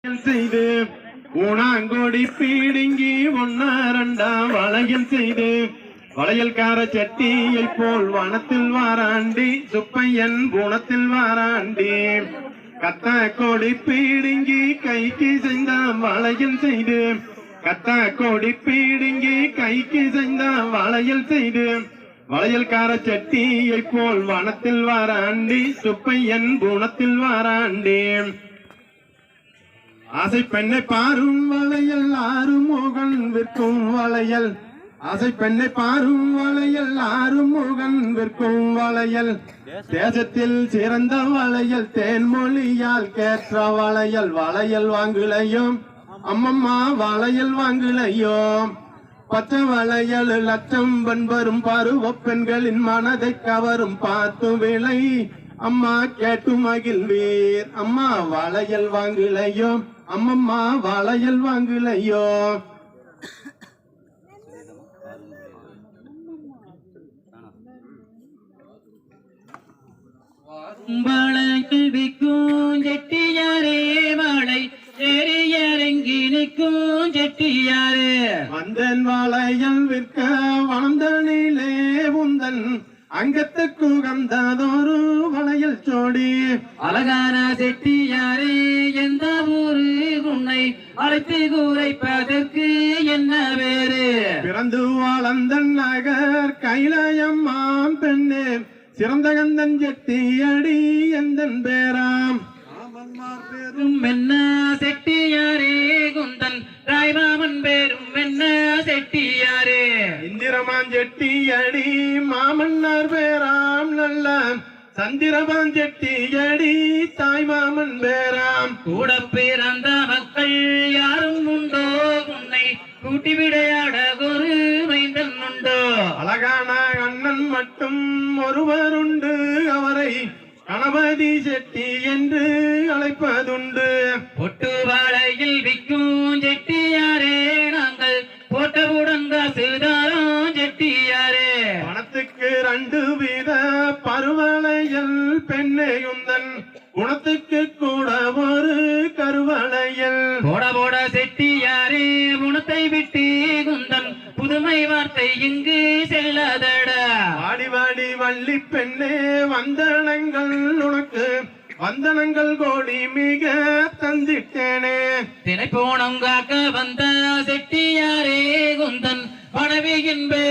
செய்து ஊனாங்கோடி பீடிங்கி ஒன்னாரண்டாம் வளையல் செய்து வளையல்கார சட்டியை போல் வனத்தில் வாராண்டி சுப்பையன் பூணத்தில் வாராண்டி கத்தா கோடி பீடிங்கி கைக்கு செய்தாம் வளையல் செய்து கத்தா கோடி பீடிங்கி கைக்கு செய்தாம் வளையல் செய்து வளையல்கார சட்டியை போல் வனத்தில் வாராண்டி சுப்பையன் பூணத்தில் வாராண்டி ஆசை பெண்ணை பாரும் வளையல் ஆறுமுகன் விற்கும் வளையல் ஆசை பெண்ணை பாரும் வளையல் ஆறுமுகன் விற்கும் வளையல் தேசத்தில் சிறந்த வளையல் தேன்மொழியால் கேற்ற வளையல் வளையல் வாங்கலையும் அம்மம்மா வளையல் வாங்கலையும் பச்சை வளையல் லட்சம் வரும் பருவ பெண்களின் மனதை கவரும் பார்த்து விலை அம்மா கேட்டு மகிழ்வீர் அம்மா வளையல் வாங்கலையோ அம்மம்மா வளையல் வாங்கலையோ வளையல் விற்கும் செட்டியாரே வாழை இறங்கி நிற்கும் செட்டியாரே வந்தன் வளையல் விற்க வளர்ந்தனிலே உந்தன் அங்கத்துக்கு உகந்ததொரு வளையல் சோடி அழகான செட்டியாரே எந்த ஊரு உன்னை அழைத்து கூரைப்பதற்கு என்ன வேறு பிறந்து வளர்ந்த நகர் கைலாயம்மாம் பெண்ணே சிறந்த கந்தன் செட்டியடி எந்தன் பேராம் பேரும் என்ன செட்டியாரே குந்தன் ராய்மாமன் பேரும் என்ன செட்டியாரே இந்திரமான் செட்டியடி மாமன்னார் பேராம் நல்ல சந்திரமான் செட்டியடி தாய் மாமன் பேராம் கூட பிறந்த மக்கள் யாரும் உண்டோ உன்னை கூட்டி விளையாட ஒரு மைந்தன் உண்டோ அழகான அண்ணன் மட்டும் ஒருவருண்டு அவரை கணபதி செட்டி என்று அழைப்பதுண்டு பொட்டு வாழையில் விற்கும் செட்டியாரே நாங்கள் போட்டவுடன் காசுதாரம் செட்டியாரே பணத்துக்கு 2 வீத பருவளையல் பெண்ணையுந்தன் குணத்துக்கு கூட ஒரு கருவளையல் போட செட்டியாரே குணத்தை விட்டு குந்தன் புதுமை வார்த்தை இங்கு செல்லாதடா வாடி வாடி வள்ளி பெண்ணே வந்தனங்கள் உனக்கு வந்தனங்கள் கோடி மிக தந்திட்டேனே தினை போனம் காக்க வந்த செட்டியாரே குந்தன் மனைவியின் பேர்